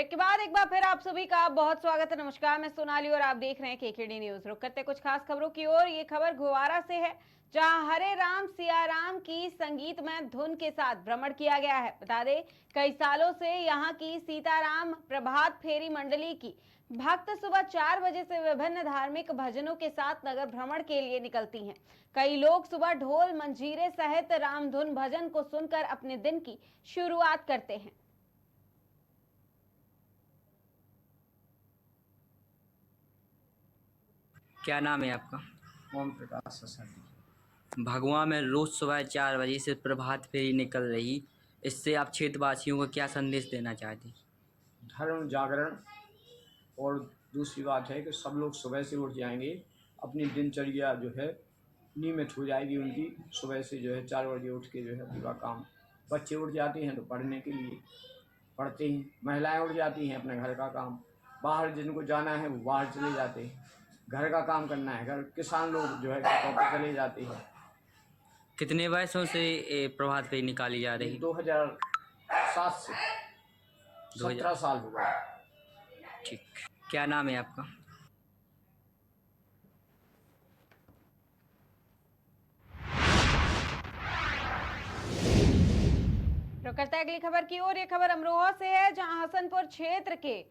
Break के बाद एक बार फिर आप सभी का बहुत स्वागत है। नमस्कार, मैं सोनाली और आप देख रहे हैं केकेडी न्यूज। रुक करते कुछ खास खबरों की ओर। ये खबर गोवारा से है, जहां हरे राम सिया राम की संगीतमय धुन के साथ भ्रमण किया गया है। बता दें, कई सालों से यहां की सीताराम प्रभात फेरी मंडली की भक्त सुबह 4 बजे से विभिन्न धार्मिक भजनों के साथ नगर भ्रमण के लिए निकलती हैं। कई लोग सुबह ढोल मंजीरे सहित रामधुन भजन को सुनकर अपने दिन की शुरुआत करते हैं। क्या नाम है आपका? ओम प्रकाश ससानी। भगवा में रोज सुबह 4 बजे से प्रभात फेरी निकल रही, इससे आप क्षेत्रवासियों को क्या संदेश देना चाहते हैं? धर्म जागरण, और दूसरी बात है कि सब लोग सुबह से उठ जाएंगे, अपनी दिनचर्या जो है नियमित हो जाएगी उनकी। सुबह से जो है 4 बजे उठ के जो है पूरा काम, बच्चे उठ जाते हैं तो पढ़ने के लिए पढ़ते हैं, महिलाएं उठ जाती हैं अपने घर का काम, बाहर जिनको जाना है वो बाहर चले जाते हैं, घर का काम करना है, घर किसान लोग जो है खेतों पर चले जाते हैं। कितने वर्षों से प्रभात फेरी निकाली जा रही? 2007 से 17 साल हो गए। ठीक, क्या नाम है आपका? रुक करते हैं अगली खबर की ओर। ये खबर अमरोहा से है, जहां हसनपुर क्षेत्र के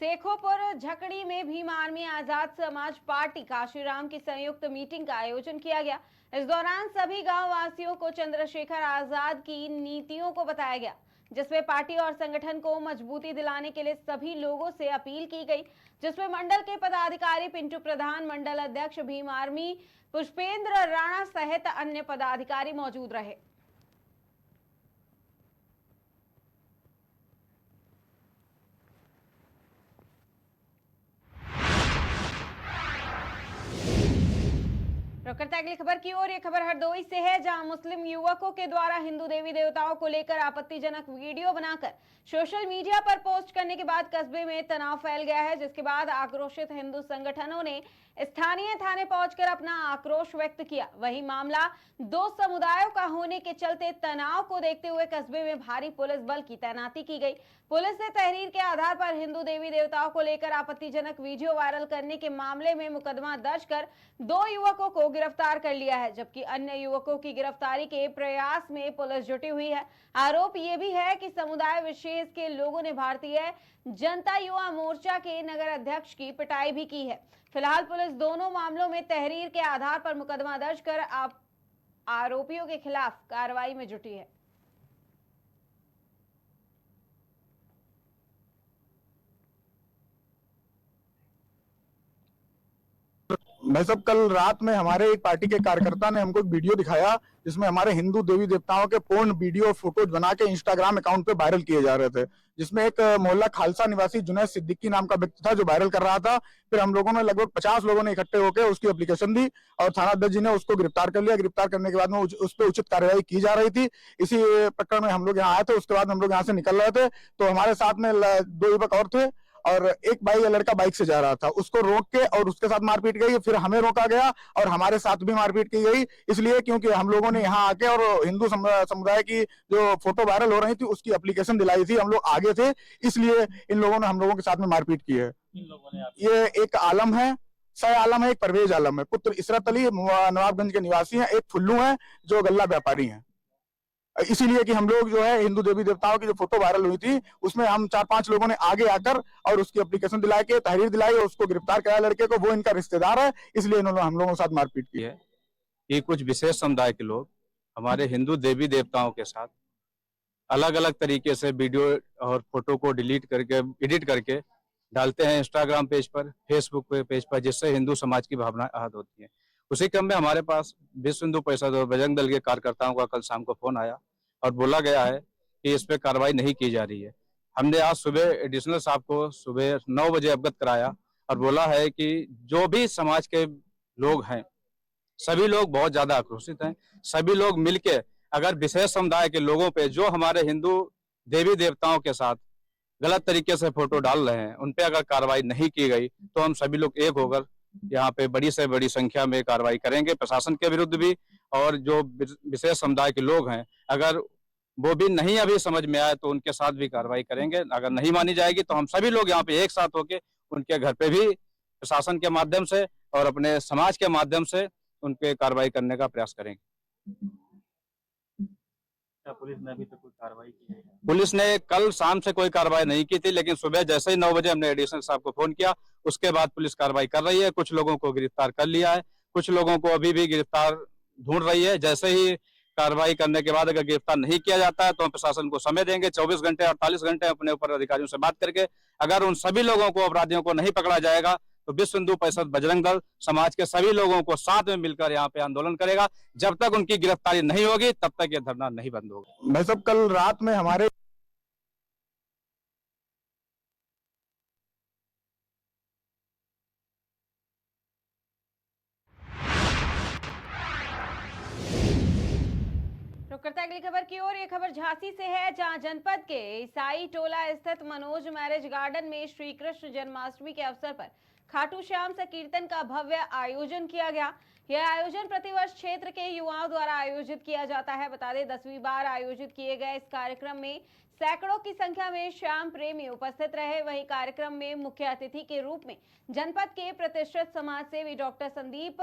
सेखोपुर झकड़ी में भीम आर्मी आजाद समाज पार्टी काशीराम की संयुक्त मीटिंग का आयोजन किया गया। इस दौरान सभी गांव वासियों को चंद्रशेखर आजाद की नीतियों को बताया गया, जिसमें पार्टी और संगठन को मजबूती दिलाने के लिए सभी लोगों से अपील की गई, जिसमें मंडल के पदाधिकारी पिंटू प्रधान, मंडल अध्यक्ष भीम आर्मी पुष्पेंद्र राणा सहित अन्य पदाधिकारी मौजूद रहे। करते अगली खबर की ओर। ये खबर हरदोई से है, जहां मुस्लिम युवकों के द्वारा हिंदू देवी देवताओं को लेकर आपत्तिजनक वीडियो बनाकर सोशल मीडिया पर पोस्ट करने के बाद कस्बे में तनाव फैल गया है, जिसके बाद आक्रोशित हिंदू संगठनों ने स्थानीय थाने पहुंचकर अपना आक्रोश व्यक्त किया। वहीं मामला दो समुदायों का होने के चलते तनाव को देखते हुए कस्बे में भारी पुलिस बल की तैनाती की गई। पुलिस ने तहरीर के आधार पर हिंदू देवी देवताओं को लेकर आपत्तिजनक वीडियो वायरल करने के मामले में मुकदमा दर्ज कर 2 युवकों को गिरफ्तार कर लिया है, जबकि अन्य युवकों की गिरफ्तारी के प्रयास में पुलिस जुटी हुई है। आरोप यह भी है कि समुदाय विशेष के लोगों ने भारतीय जनता युवा मोर्चा के नगर अध्यक्ष की पिटाई भी की है। फिलहाल पुलिस दोनों मामलों में तहरीर के आधार पर मुकदमा दर्ज कर आरोपियों के खिलाफ कार्रवाई में जुटी है। भाई साहब, कल रात में हमारे एक पार्टी के कार्यकर्ता ने हमको एक वीडियो दिखाया, जिसमें हमारे हिंदू देवी देवताओं के पूर्ण वीडियो फोटोज बना के इंस्टाग्राम अकाउंट पे वायरल किए जा रहे थे, जिसमें एक मोहल्ला खालसा निवासी जुनैद सिद्दीकी नाम का व्यक्ति था जो वायरल कर रहा था। फिर हम लोगों ने लगभग 50 लोगों ने इकट्ठे होकर उसकी एप्लीकेशन दी और थाना अध्यक्ष जी ने उसको गिरफ्तार कर लिया। गिरफ्तार करने के बाद में उस पर उचित कार्रवाई की जा रही थी। इसी प्रकरण में हम लोग यहाँ आए थे। उसके बाद हम लोग यहाँ से निकल रहे थे तो हमारे साथ में 2 युवक और थे और एक लड़का बाइक से जा रहा था, उसको रोक के और उसके साथ मारपीट गई। फिर हमें रोका गया और हमारे साथ भी मारपीट की गई, इसलिए क्योंकि हम लोगों ने यहाँ आके और हिंदू समुदाय की जो फोटो वायरल हो रही थी उसकी एप्लीकेशन दिलाई थी। हम लोग आगे थे, इसलिए इन लोगों ने हम लोगों के साथ में मारपीट की है। ये एक आलम है, सय आलम है, एक परवेज आलम है, पुत्र इशरत अली नवाबगंज के निवासी हैं, एक फुल्लू है जो गल्ला व्यापारी हैं। इसीलिए कि हम लोग जो है हिंदू देवी देवताओं की जो फोटो वायरल हुई थी उसमें हम 4-5 लोगों ने आगे आकर और उसकी एप्लीकेशन दिला के तहरीर दिलाई और उसको गिरफ्तार कराया लड़के को। वो इनका रिश्तेदार है, इसलिए इन्होंने हम लोगों के साथ मारपीट की है। कि कुछ विशेष समुदाय के लोग हमारे हिंदू देवी देवताओं के साथ अलग अलग तरीके से वीडियो और फोटो को डिलीट करके एडिट करके डालते हैं इंस्टाग्राम पेज पर, फेसबुक पेज पर, जिससे हिंदू समाज की भावना आहत होती है। उसी क्रम में हमारे पास विश्व हिंदू परिषद और बजरंग दल के कार्यकर्ताओं का कल शाम को फोन आया और बोला गया है कि इस पे कार्रवाई नहीं की जा रही है। हमने आज सुबह एडिशनल साहब को सुबह 9 बजे अवगत कराया और बोला है कि जो भी समाज के लोग हैं सभी लोग बहुत ज्यादा आक्रोशित हैं। सभी लोग मिलके अगर विशेष समुदाय के लोगों पे जो हमारे हिंदू देवी देवताओं के साथ गलत तरीके से फोटो डाल रहे हैं उन पे अगर कार्रवाई नहीं की गई तो हम सभी लोग एक होकर यहाँ पे बड़ी से बड़ी संख्या में कार्रवाई करेंगे, प्रशासन के विरुद्ध भी। और जो विशेष समुदाय के लोग हैं अगर वो भी नहीं अभी समझ में आए तो उनके साथ भी कार्रवाई करेंगे। अगर नहीं मानी जाएगी तो हम सभी लोग यहाँ पे एक साथ होके उनके घर पे भी प्रशासन के माध्यम से और अपने समाज के माध्यम से उन पे कार्रवाई करने का प्रयास करेंगे। पुलिस ने अभी तक कोई कार्रवाई की है? पुलिस ने कल शाम से कोई कार्रवाई नहीं की थी, लेकिन सुबह जैसे ही 9 बजे हमने एडिशनल साहब को फोन किया, उसके बाद पुलिस कार्रवाई कर रही है। कुछ लोगों को गिरफ्तार कर लिया है, कुछ लोगों को अभी भी गिरफ्तार ढूंढ रही है। जैसे ही कार्रवाई करने के बाद अगर गिरफ्तार नहीं किया जाता है तो हम प्रशासन को समय देंगे 24 घंटे 48 घंटे अपने ऊपर अधिकारियों से बात करके। अगर उन सभी लोगों को, अपराधियों को नहीं पकड़ा जाएगा तो विश्व हिंदू परिषद बजरंग दल समाज के सभी लोगों को साथ में मिलकर यहाँ पे आंदोलन करेगा। जब तक उनकी गिरफ्तारी नहीं होगी तब तक ये धरना नहीं बंद होगा। भाई साहब, कल रात में हमारे रुक करते हैं अगली खबर की ओर। ये खबर झांसी से है, जहां जनपद के ईसाई टोला स्थित मनोज मैरिज गार्डन में श्री कृष्ण जन्माष्टमी के अवसर पर खाटू श्याम से कीर्तन का भव्य आयोजन किया गया। यह आयोजन प्रतिवर्ष क्षेत्र के युवाओं द्वारा आयोजित किया जाता है। बता दें 10वीं बार आयोजित किए गए इस कार्यक्रम में सैकड़ों की संख्या में श्याम प्रेमी उपस्थित रहे। वहीं कार्यक्रम में मुख्य अतिथि के रूप में जनपद के प्रतिष्ठित समाज सेवी डॉक्टर संदीप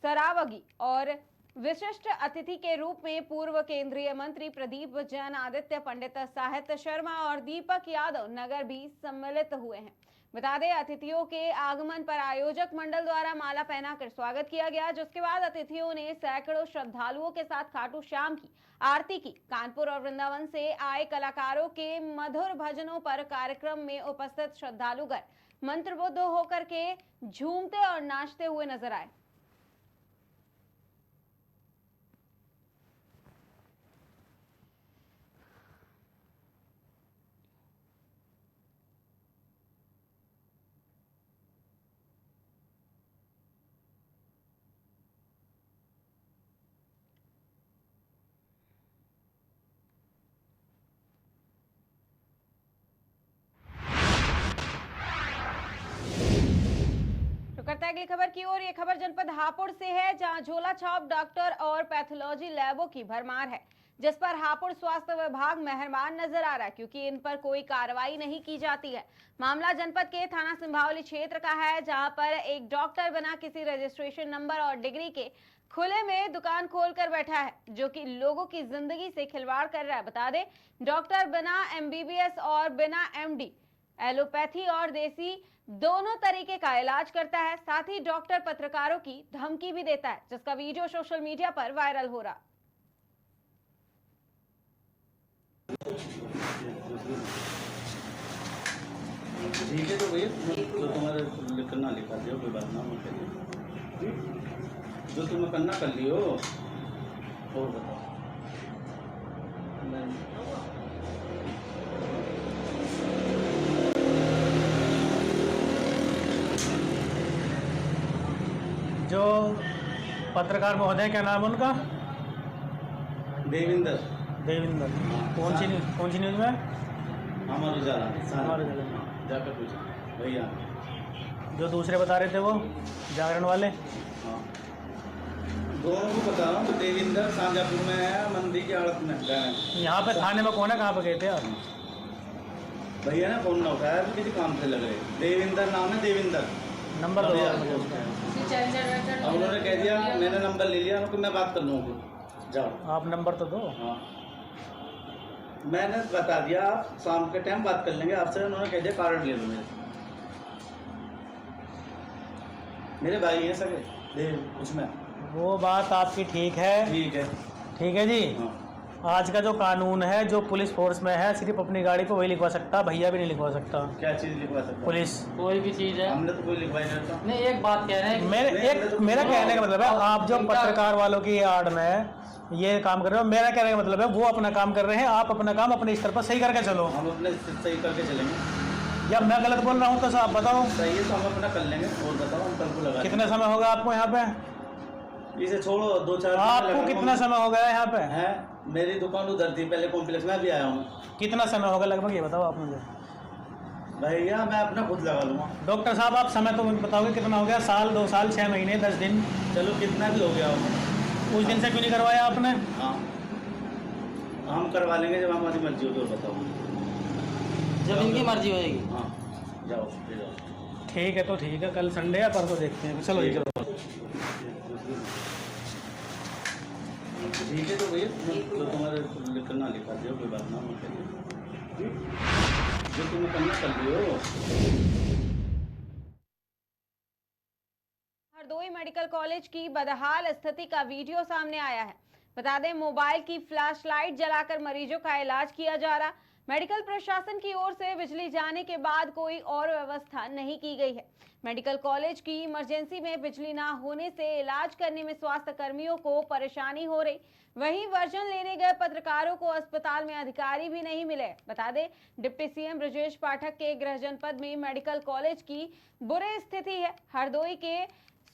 सरावगी और विशिष्ट अतिथि के रूप में पूर्व केंद्रीय मंत्री प्रदीप जैन, आदित्य पंडित, साहित्य शर्मा और दीपक यादव नगर भी सम्मिलित हुए हैं। बता दें अतिथियों के आगमन पर आयोजक मंडल द्वारा माला पहनाकर स्वागत किया गया, जिसके बाद अतिथियों ने सैकड़ों श्रद्धालुओं के साथ खाटू श्याम की आरती की। कानपुर और वृंदावन से आए कलाकारों के मधुर भजनों पर कार्यक्रम में उपस्थित श्रद्धालुगण मंत्रमुग्ध होकर के झूमते और नाचते हुए नजर आए। करता है अगली खबर की ओर। ये खबर जनपद हापुड़ से है, जहां झोला छाप डॉक्टर और पैथोलॉजी लैबों की भरमार है, जिस पर हापुड़ स्वास्थ्य विभाग मेहरबान नजर आ रहा है, क्योंकि इन पर कोई कार्रवाई नहीं की जाती है। मामला जनपद के थाना सिंभावली क्षेत्र का है, जहां पर एक डॉक्टर बिना किसी रजिस्ट्रेशन नंबर और डिग्री के खुले में दुकान खोलकर बैठा है, जो कि लोगों की जिंदगी से खिलवाड़ कर रहा है। बता दें डॉक्टर बिना MBBS और बिना MD एलोपैथी और देसी दोनों तरीके का इलाज करता है। साथ ही डॉक्टर पत्रकारों की धमकी भी देता है, जिसका वीडियो सोशल मीडिया पर वायरल हो रहा। ठीक है तो भैया जो तुम्हारे करना लिखा दियो, कोई बात ना करिए, जो तुम्हें करना कर लियो। और बताओ जो पत्रकार महोदय, क्या नाम है उनका? देविंदर। देविंदर। कौन सी न्यूज़ में? हमारे उजाला जाकर पूछो भैया। जो दूसरे बता रहे थे वो जागरण वाले? हाँ दोनों को बता रहा हूँ। देविंदर शाहजहाँपुर में है, मंदिर की आड़त में है। यहाँ पे थाने में कौन है, कहाँ पे गए थे आप? भैया ने फोन ना उठाया, किसी काम से लग रहे। देविंदर नाम है, देविंदर। नंबर दो मुझे। अब उन्होंने कह दिया, मैंने नंबर ले लिया, उनको मैं बात कर लूँगा। जाओ आप नंबर तो दो। हाँ मैंने बता दिया, आप शाम के टाइम बात कर लेंगे आपसे। उन्होंने कह दिया कार्ड ले लो मेरे भाई हैं सगे उसमें। वो बात आपकी ठीक है, ठीक है जी। हाँ। आज का जो कानून है, जो पुलिस फोर्स में है, सिर्फ अपनी गाड़ी पे वही लिखवा सकता, भैया भी नहीं लिखवा सकता। क्या चीज़ लिखवा सकता? पुलिस कोई भी चीज़ है, हमने तो कोई लिखवाई नहीं था। नहीं एक बात कह रहे हैं, मेरा कहने का मतलब है, आप जो पत्रकार वालों की आड़ में ये काम कर रहे हो, मेरा कहने का मतलब है वो अपना काम कर रहे हैं, आप अपना काम अपने स्तर पर सही करके चलो। हम अपने सही करके चलेंगे। या मैं गलत बोल रहा हूँ तो साहब बताओ। सही है तो हम अपना कर लेंगे। और बताओ हम कल को लगा। कितना समय होगा आपको यहाँ पे? इसे छोड़ो, 2-4 आपको कितना समय हो गया यहाँ पे? है मेरी दुकान उधर थी पहले, कॉम्प्लेक्स में भी आया हूँ। कितना समय होगा लगभग, ये बताओ आप मुझे। भैया मैं अपना खुद लगा लूँगा। डॉक्टर साहब आप समय तो मुझे बताओगे कितना हो गया? साल, 2 साल, 6 महीने, 10 दिन? चलो कितना भी हो गया होगा। उस दिन से क्यों नहीं करवाया आपने? हाँ हम करवा लेंगे जब हमारी मर्जी हो तो बताओ। जब इनकी मर्जी होएगी। हाँ जाओ ले जाओ। ठीक है तो ठीक है, कल संडे है, परसों देखते हैं। चलो जी चलो। ठीक है तो भैया जो तुम्हारे करना लिखा दियो, कोई बात ना मत करिए, जो तुम्हें करना कर लियो। हरदोई मेडिकल कॉलेज की बदहाल स्थिति का वीडियो सामने आया है। बता दें, मोबाइल की फ्लैशलाइट जलाकर मरीजों का इलाज किया जा रहा। मेडिकल प्रशासन की ओर से बिजली जाने के बाद कोई और व्यवस्था नहीं की गई है। मेडिकल कॉलेज की इमरजेंसी में बिजली ना होने से इलाज करने में स्वास्थ्य कर्मियों को परेशानी हो रही। वहीं वर्जन लेने गए पत्रकारों को अस्पताल में अधिकारी भी नहीं मिले। बता दें, डिप्टी सीएम ब्रजेश पाठक के गृह जनपद में मेडिकल कॉलेज की बुरी स्थिति है। हरदोई के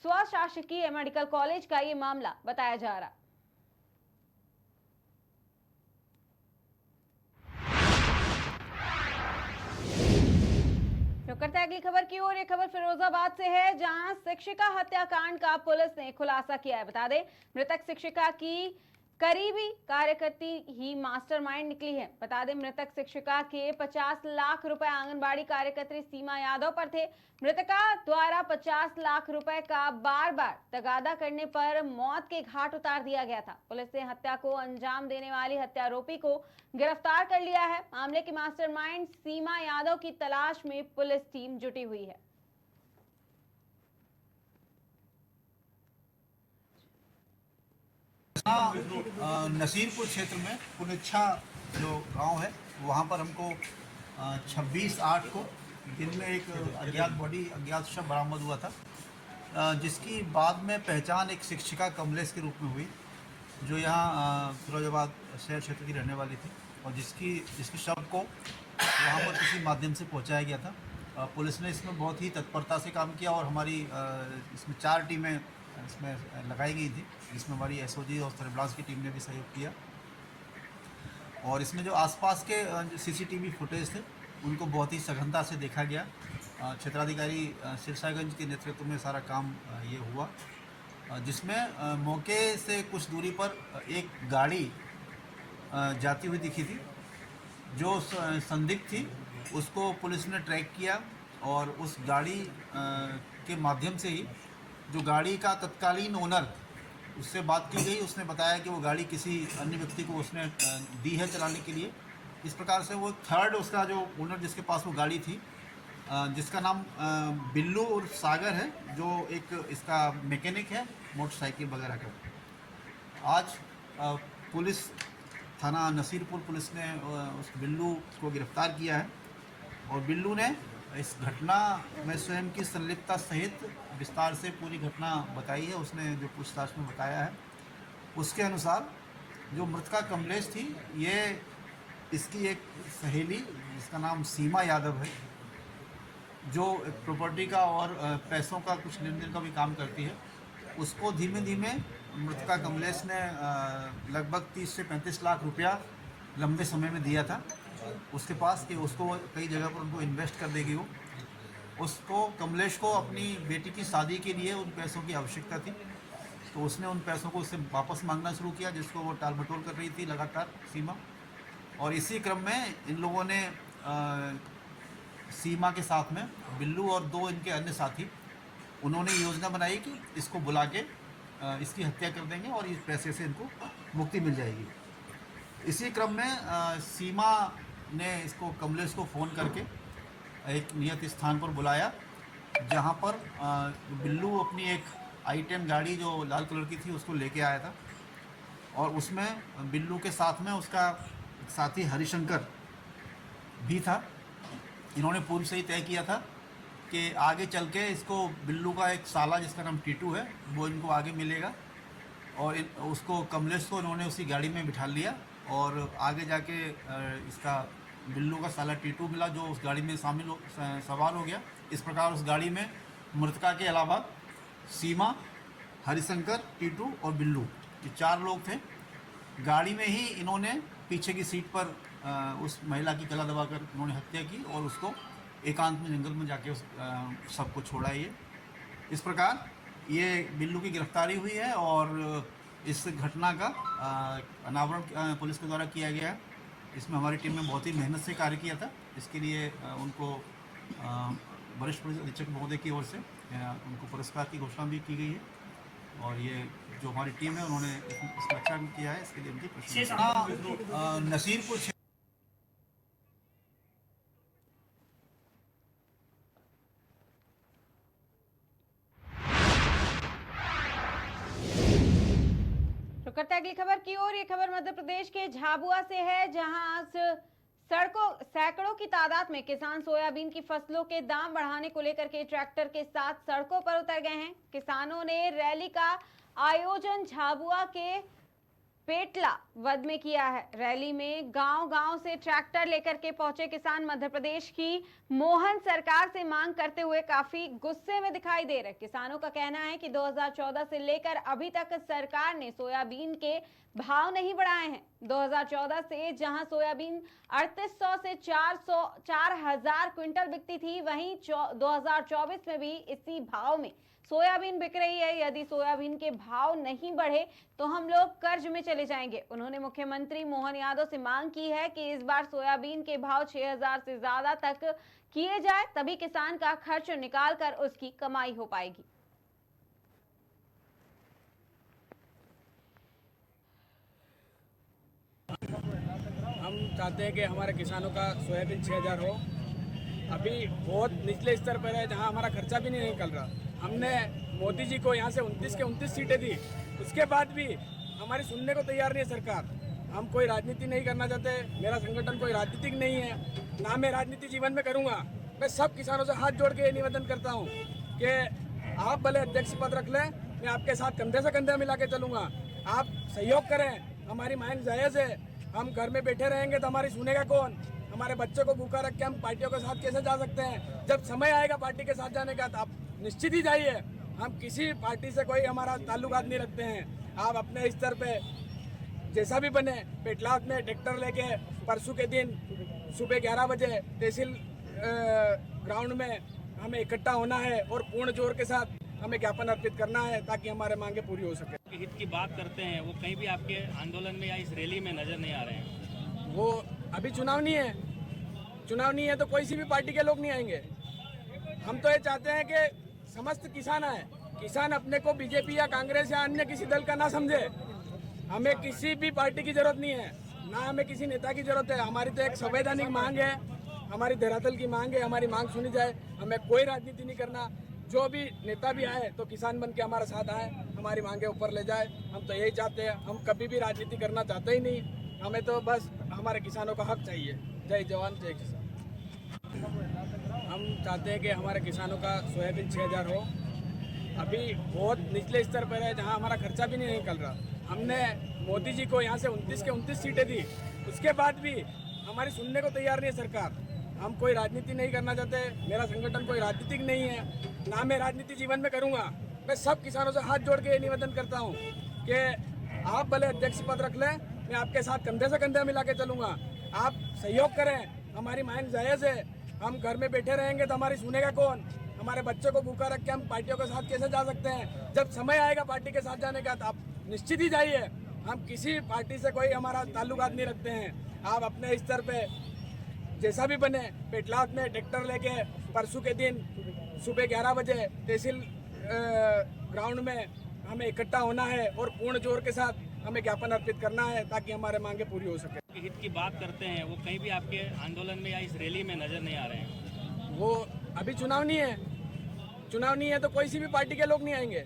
स्वशासकीय मेडिकल कॉलेज का ये मामला बताया जा रहा। रुक करते हैं अगली खबर की ओर। ये खबर फिरोजाबाद से है, जहां शिक्षिका हत्याकांड का पुलिस ने खुलासा किया है। बता दें, मृतक शिक्षिका की करीबी कार्यकर्ती ही मास्टरमाइंड निकली है। बता दें, मृतक शिक्षिका के 50 लाख रुपए आंगनबाड़ी कार्यकर्ती सीमा यादव पर थे। मृतका द्वारा 50 लाख रुपए का बार बार तगादा करने पर मौत के घाट उतार दिया गया था। पुलिस ने हत्या को अंजाम देने वाली हत्यारोपी को गिरफ्तार कर लिया है। मामले की मास्टरमाइंड सीमा यादव की तलाश में पुलिस टीम जुटी हुई है। नसीरपुर क्षेत्र में पुनिच्छा जो गांव है वहां पर हमको 26/8 को दिन में एक अज्ञात शव बरामद हुआ था, जिसकी बाद में पहचान एक शिक्षिका कमलेश के रूप में हुई, जो यहाँ फिरोजाबाद शहर क्षेत्र की रहने वाली थी और जिसकी शव को वहाँ पर किसी माध्यम से पहुँचाया गया था। पुलिस ने इसमें बहुत ही तत्परता से काम किया और हमारी इसमें 4 टीमें इसमें लगाई गई थी, जिसमें हमारी एसओजी और सर्विलांस की टीम ने भी सहयोग किया। और इसमें जो आसपास के सीसीटीवी फुटेज थे उनको बहुत ही सघनता से देखा गया। क्षेत्राधिकारी सिरसागंज के नेतृत्व में सारा काम ये हुआ, जिसमें मौके से कुछ दूरी पर एक गाड़ी जाती हुई दिखी थी जो संदिग्ध थी। उसको पुलिस ने ट्रैक किया और उस गाड़ी के माध्यम से ही जो गाड़ी का तत्कालीन ओनर, उससे बात की गई। उसने बताया कि वो गाड़ी किसी अन्य व्यक्ति को उसने दी है चलाने के लिए। इस प्रकार से वो थर्ड उसका जो ओनर जिसके पास वो गाड़ी थी, जिसका नाम बिल्लू और सागर है, जो एक इसका मैकेनिक है मोटरसाइकिल वगैरह का। आज पुलिस थाना नसीरपुर पुलिस ने उस बिल्लू को गिरफ्तार किया है और बिल्लू ने इस घटना में स्वयं की संलिप्तता सहित विस्तार से पूरी घटना बताई है। उसने जो पूछताछ में बताया है उसके अनुसार जो मृतका कमलेश थी, ये इसकी एक सहेली जिसका नाम सीमा यादव है, जो प्रॉपर्टी का और पैसों का कुछ लेन देन का भी काम करती है। उसको धीमे धीमे मृतका कमलेश ने लगभग 30 से 35 लाख रुपया लंबे समय में दिया था उसके पास, कि उसको कई जगह पर उनको इन्वेस्ट कर देगी वो। उसको कमलेश को अपनी बेटी की शादी के लिए उन पैसों की आवश्यकता थी, तो उसने उन पैसों को उससे वापस मांगना शुरू किया, जिसको वो टाल मटोल कर रही थी लगातार सीमा। और इसी क्रम में इन लोगों ने सीमा के साथ में बिल्लू और 2 इनके अन्य साथी, उन्होंने योजना बनाई कि इसको बुला के इसकी हत्या कर देंगे और इस पैसे से इनको मुक्ति मिल जाएगी। इसी क्रम में सीमा ने इसको कमलेश को फ़ोन करके एक नियत स्थान पर बुलाया, जहां पर बिल्लू अपनी एक i10 गाड़ी जो लाल कलर की थी उसको लेके आया था और उसमें बिल्लू के साथ में उसका साथी हरिशंकर भी था। इन्होंने पूर्व से ही तय किया था कि आगे चल के इसको बिल्लू का एक साला जिसका नाम टीटू है वो इनको आगे मिलेगा और उसको कमलेश को इन्होंने उसी गाड़ी में बिठा लिया और आगे जाके इसका बिल्लू का साला टीटू मिला जो उस गाड़ी में सवार हो गया। इस प्रकार उस गाड़ी में मृतका के अलावा सीमा, हरिशंकर, टीटू और बिल्लू, ये 4 लोग थे। गाड़ी में ही इन्होंने पीछे की सीट पर उस महिला की गला दबाकर उन्होंने हत्या की और उसको एकांत में जंगल में जाके उस सबको छोड़ा। ये इस प्रकार ये बिल्लू की गिरफ्तारी हुई है और इस घटना का अनावरण पुलिस के द्वारा किया गया है। इसमें हमारी टीम ने बहुत ही मेहनत से कार्य किया था। इसके लिए उनको वरिष्ठ पुलिस अधीक्षक महोदय की ओर से उनको पुरस्कार की घोषणा भी की गई है। और ये जो हमारी टीम है उन्होंने इसमें अच्छा किया है, इसके लिए उनकी प्रशंसा। नसीरपुर तो करते हैं अगली खबर की ओर। ये खबर मध्य प्रदेश के झाबुआ से है, जहां सैकड़ों की तादाद में किसान सोयाबीन की फसलों के दाम बढ़ाने को लेकर के ट्रैक्टर के साथ सड़कों पर उतर गए हैं। किसानों ने रैली का आयोजन झाबुआ के पेटला वद में किया है। रैली में गांव-गांव से ट्रैक्टर लेकर के पहुंचे किसान मध्य प्रदेश की मोहन सरकार से मांग करते हुए काफी गुस्से में दिखाई दे रहे। किसानों का कहना है कि 2014 से लेकर अभी तक सरकार ने सोयाबीन के भाव नहीं बढ़ाए हैं। 2014 से जहां सोयाबीन 3800 से 4000 क्विंटल बिकती थी, वहीं 2024 में भी इसी भाव में सोयाबीन बिक रही है। यदि सोयाबीन के भाव नहीं बढ़े तो हम लोग कर्ज में चले जाएंगे। उन्होंने मुख्यमंत्री मोहन यादव से मांग की है कि इस बार सोयाबीन के भाव 6000 से ज्यादा तक किए जाए, तभी किसान का खर्च निकाल कर उसकी कमाई हो पाएगी। हम चाहते हैं कि हमारे किसानों का सोयाबीन 6000 हो। अभी बहुत निचले स्तर पर है, जहां हमारा खर्चा भी नहीं निकल रहा। हमने मोदी जी को यहाँ से 29 के 29 सीटें दी, उसके बाद भी हमारी सुनने को तैयार नहीं है सरकार। हम कोई राजनीति नहीं करना चाहते, मेरा संगठन कोई राजनीतिक नहीं है, ना मैं राजनीति जीवन में करूँगा। मैं सब किसानों से हाथ जोड़ के ये निवेदन करता हूँ कि आप भले अध्यक्ष पद रख लें, मैं आपके साथ कंधे से कंधे मिला के चलूँगा। आप सहयोग करें, हमारी मांग जायज़ है। हम घर में बैठे रहेंगे तो हमारी सुनेगा कौन? हमारे बच्चों को भूखा रख के हम पार्टियों के साथ कैसे जा सकते हैं? जब समय आएगा पार्टी के साथ जाने का तो आप निश्चित ही जाइए। हम किसी पार्टी से कोई हमारा ताल्लुकात नहीं रखते हैं। आप अपने स्तर पे जैसा भी बने, पेटलात में ट्रैक्टर लेके परसों के दिन सुबह 11 बजे तहसील ग्राउंड में हमें इकट्ठा होना है और पूर्ण जोर के साथ हमें ज्ञापन अर्पित करना है, ताकि हमारे मांगे पूरी हो सके। हित की बात करते हैं, वो कहीं भी आपके आंदोलन में या इस रैली में नजर नहीं आ रहे हैं। वो अभी चुनाव नहीं है तो कोई सी भी पार्टी के लोग नहीं आएंगे। हम तो ये चाहते हैं कि समस्त किसान आए, किसान अपने को बीजेपी या कांग्रेस या अन्य किसी दल का ना समझे। हमें किसी भी पार्टी की जरूरत नहीं है, ना हमें किसी नेता की जरूरत है। हमारी तो एक संवैधानिक मांग है, हमारी धरातल की मांग है, हमारी मांग सुनी जाए। हमें कोई राजनीति नहीं करना। जो भी नेता भी आए तो किसान बन के हमारे साथ आए, हमारी मांगे ऊपर ले जाए। हम तो यही चाहते हैं। हम कभी भी राजनीति करना चाहते ही नहीं। हमें तो बस हमारे किसानों का हक चाहिए। जय जवान जय किसान। हम चाहते हैं कि हमारे किसानों का सोयाबीन 6000 हो। अभी बहुत निचले स्तर पर है, जहां हमारा खर्चा भी नहीं निकल रहा। हमने मोदी जी को यहाँ से 29 के 29 सीटें दी, उसके बाद भी हमारी सुनने को तैयार नहीं है सरकार। हम कोई राजनीति नहीं करना चाहते, मेरा संगठन कोई राजनीतिक नहीं है, ना मैं राजनीति जीवन में करूँगा। मैं सब किसानों से हाथ जोड़ के ये निवेदन करता हूँ कि आप भले अध्यक्ष पद रख लें, मैं आपके साथ कंधे से कंधे मिला के चलूँगा। आप सहयोग करें, हमारी मांग जायज़ है। हम घर में बैठे रहेंगे तो हमारी सुनेगा कौन? हमारे बच्चों को भूखा रख के हम पार्टियों के साथ कैसे जा सकते हैं? जब समय आएगा पार्टी के साथ जाने का तो आप निश्चित ही जाइए। हम किसी पार्टी से कोई हमारा ताल्लुकात नहीं रखते हैं। आप अपने स्तर पे जैसा भी बने, पेटलात में ट्रैक्टर लेके परसों के दिन सुबह 11 बजे तहसील ग्राउंड में हमें इकट्ठा होना है और पूर्ण जोर के साथ हमें ज्ञापन अर्पित करना है, ताकि हमारे मांगे पूरी हो सके। हित की बात करते हैं, वो कहीं भी आपके आंदोलन में या इस रैली में नजर नहीं आ रहे हैं। वो अभी चुनाव नहीं है तो कोई सी भी पार्टी के लोग नहीं आएंगे।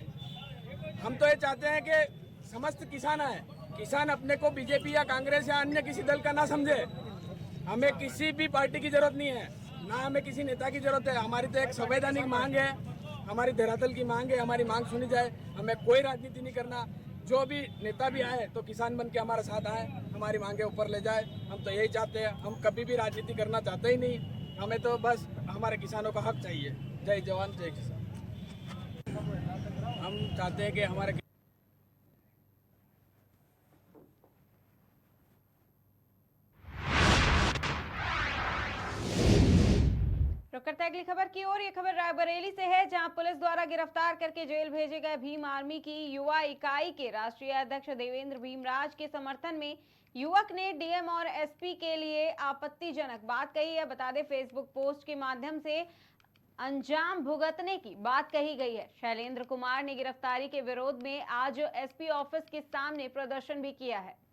हम तो ये चाहते हैं कि समस्त किसान आए, किसान अपने को बीजेपी या कांग्रेस या अन्य किसी दल का ना समझे। हमें किसी भी पार्टी की जरूरत नहीं है, ना हमें किसी नेता की जरूरत है। हमारी तो एक संवैधानिक मांग है, हमारी धरातल की मांग है, हमारी मांग सुनी जाए। हमें कोई राजनीति नहीं करना। जो भी नेता भी आए तो किसान बन के हमारे साथ आए, हमारी मांगे ऊपर ले जाए। हम तो यही चाहते हैं। हम कभी भी राजनीति करना चाहते ही नहीं। हमें तो बस हमारे किसानों का हक चाहिए। जय जवान जय किसान। हम चाहते हैं कि हमारे रुक करते हैं अगली खबर की ओर। ये खबर रायबरेली से है, जहां पुलिस द्वारा गिरफ्तार करके जेल भेजे गए भीम आर्मी की युवा इकाई के राष्ट्रीय अध्यक्ष देवेंद्र भीमराज के समर्थन में युवक ने डीएम और एसपी के लिए आपत्तिजनक बात कही है। बता दें, फेसबुक पोस्ट के माध्यम से अंजाम भुगतने की बात कही गई है। शैलेंद्र कुमार ने गिरफ्तारी के विरोध में आज एसपी ऑफिस के सामने प्रदर्शन भी किया है।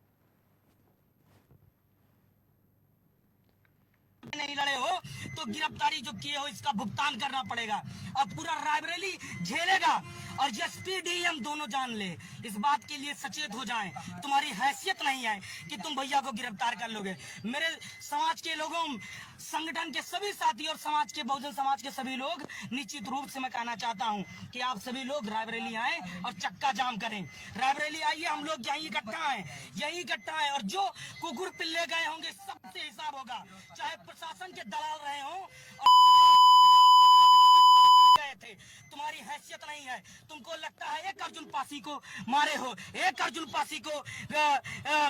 नहीं लड़े हो तो गिरफ्तारी जो किए हो इसका भुगतान करना पड़ेगा और पूरा रायबरेली झेलेगा और एसपी डीएम दोनों जान ले, इस बात के लिए सचेत हो जाएं। तुम्हारी हैसियत नहीं है कि तुम भैया को गिरफ्तार कर लोगे। मेरे समाज के लोगों, संगठन के सभी साथी और समाज के, बहुजन समाज के सभी लोग, निश्चित रूप से मैं कहना चाहता हूं कि आप सभी लोग रायबरेली आए और चक्का जाम करें। रायबरेली आइए, हम लोग यही इकट्ठा है और जो कुकुर पिल्ले गए होंगे सबसे हिसाब होगा, चाहे प्रशासन के दलाल रहे हों गए थे। तुम्हारी हैसियत नहीं है। तुमको लगता है एक अर्जुन पासी को मारे हो, एक अर्जुन पासी को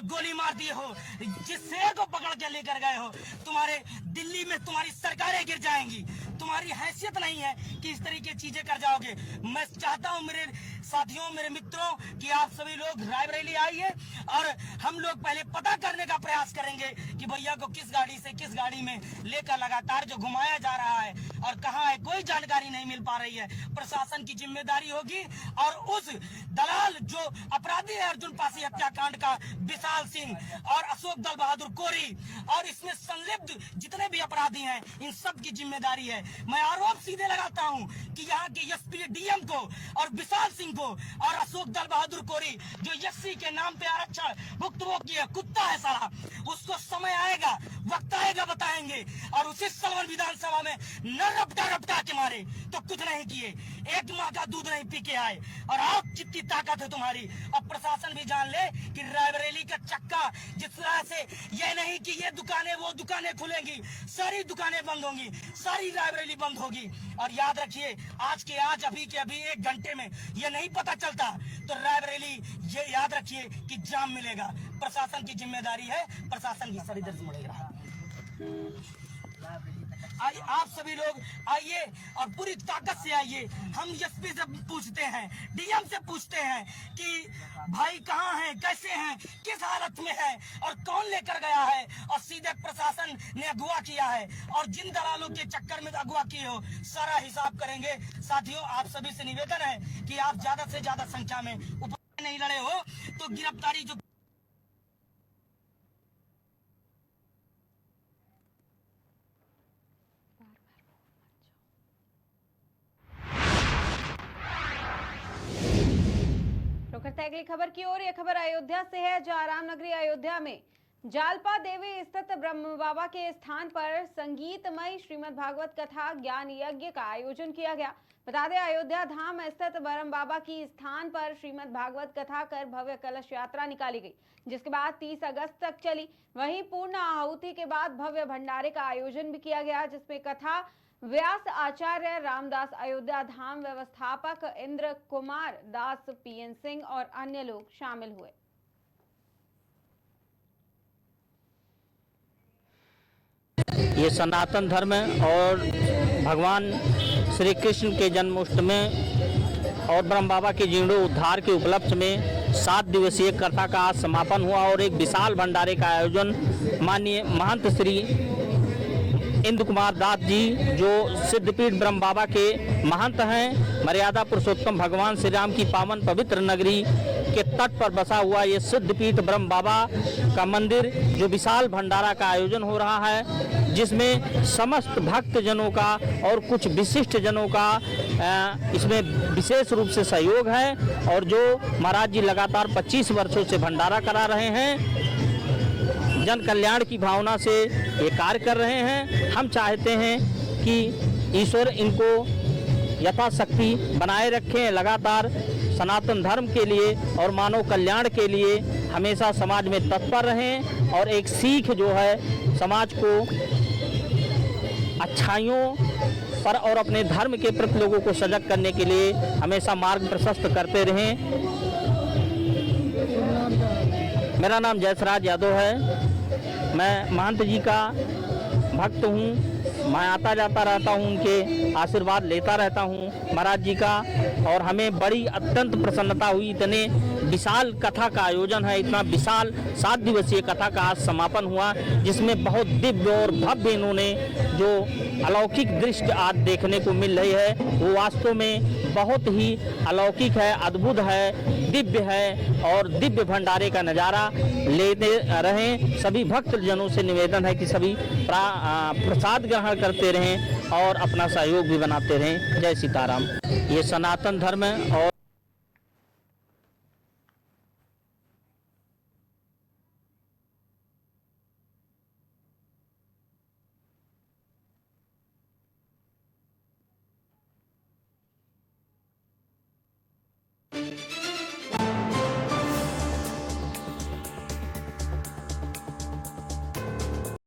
गोली मार दिए हो, जिस शेर को पकड़ के लेकर गए हो, तुम्हारे दिल्ली में तुम्हारी सरकारें गिर जाएंगी। तुम्हारी हैसियत नहीं है कि इस तरीके की चीजें कर जाओगे। मैं चाहता हूं मेरे साथियों, मेरे मित्रों, कि आप सभी लोग रायबरेली आइए और हम लोग पहले पता करने का प्रयास करेंगे कि भैया को किस गाड़ी से किस गाड़ी में लेकर लगातार जो घुमाया जा रहा है और कहाँ है, कोई जानकारी नहीं मिल पा रही है। प्रशासन की जिम्मेदारी होगी और उस दलाल जो अपराधी है अर्जुन पासी हत्याकांड का, विशाल सिंह और अशोक दल बहादुर कोरी और इसमें संलिप्त जितने भी अपराधी हैं, इन सब की जिम्मेदारी है। मैं आरोप सीधे लगाता हूं कि यहाँ के एसपी डीएम को और विशाल सिंह को और अशोक दल बहादुर कोरी जो एससी के नाम पे आरक्षण भुक्तभोगी है, कुत्ता है साला, उसको समय आएगा, वक्त आएगा, बताएंगे। और उसी सलवन विधानसभा में न रपटा के मारे तो कुछ नहीं किए, एक माह का दूध नहीं पी के आए और आप जितनी ताकत है तुम्हारी। अब प्रशासन भी जान ले कि रायबरेली का चक्का जिस तरह से ये नहीं कि ये दुकानें वो दुकानें खुलेंगी, सारी दुकानें बंद होंगी, सारी रायबरेली बंद होगी। और याद रखिए, आज के आज, अभी के अभी 1 घंटे में ये नहीं पता चलता तो रायबरेली, ये याद रखिए कि जाम मिलेगा। प्रशासन की जिम्मेदारी है, प्रशासन की सरी दर्ज मुड़ेगा। आप सभी लोग आइए और पूरी ताकत से आइए। हम एसपी से पूछते हैं, डीएम से पूछते हैं कि भाई कहाँ हैं, कैसे हैं, किस हालत में है और कौन लेकर गया है। और सीधे प्रशासन ने अगवा किया है और जिन दलालों के चक्कर में अगवा किए हो, सारा हिसाब करेंगे। साथियों, आप सभी से निवेदन है कि आप ज्यादा से ज्यादा संख्या में नहीं लड़े हो तो गिरफ्तारी जो करते हैं अगली खबर की ओर। यह खबर अयोध्या से है, जहां रामनगरी अयोध्या में जालपा देवी स्थित ब्रह्म बाबा के स्थान पर संगीतमय श्रीमद् भागवत कथा ज्ञान यज्ञ का आयोजन किया गया। बता दें, अयोध्या धाम स्थित ब्रह्म बाबा की स्थान पर श्रीमद् भागवत कथा कर भव्य कलश यात्रा निकाली गई, जिसके बाद 30 अगस्त तक चली। वहीं पूर्ण आहुति के बाद भव्य भंडारे का आयोजन भी किया गया, जिसमें कथा व्यास आचार्य रामदास, अयोध्या धाम व्यवस्थापक इंद्र कुमार दास, पीएन सिंह और अन्य लोग शामिल हुए। ये सनातन धर्म और भगवान श्री कृष्ण के जन्मोत्सवी और ब्रह्म बाबा के जीर्णोद्धार के उपलक्ष्य में 7 दिवसीय कथा का आज समापन हुआ और एक विशाल भंडारे का आयोजन माननीय महंत श्री इंद्र कुमार दास जी, जो सिद्धपीठ ब्रह्म बाबा के महंत हैं, मर्यादा पुरुषोत्तम भगवान श्री राम की पावन पवित्र नगरी के तट पर बसा हुआ ये सिद्धपीठ ब्रह्म बाबा का मंदिर, जो विशाल भंडारा का आयोजन हो रहा है, जिसमें समस्त भक्त जनों का और कुछ विशिष्ट जनों का इसमें विशेष रूप से सहयोग है। और जो महाराज जी लगातार 25 वर्षों से भंडारा करा रहे हैं, जन कल्याण की भावना से ये कार्य कर रहे हैं। हम चाहते हैं कि ईश्वर इनको यथाशक्ति बनाए रखें, लगातार सनातन धर्म के लिए और मानव कल्याण के लिए हमेशा समाज में तत्पर रहें और एक सीख जो है समाज को अच्छाइयों पर और अपने धर्म के प्रति लोगों को सजग करने के लिए हमेशा मार्ग प्रशस्त करते रहें। मेरा नाम जयसराज यादव है, मैं महंत जी का भक्त हूँ मैं आता जाता रहता हूँ, उनके आशीर्वाद लेता रहता हूँ महाराज जी का, और हमें बड़ी अत्यंत प्रसन्नता हुई। इतने विशाल कथा का आयोजन है, इतना विशाल 7 दिवसीय कथा का आज समापन हुआ, जिसमें बहुत दिव्य और भव्य इन्होंने जो अलौकिक दृश्य आज देखने को मिल रही है वो वास्तव में बहुत ही अलौकिक है, अद्भुत है, दिव्य है, और दिव्य भंडारे का नज़ारा लेते रहें। सभी भक्त जनों से निवेदन है कि सभी प्रसाद ग्रहण करते रहें और अपना सहयोग भी बनाते रहें। जय सीताराम। ये सनातन धर्म है और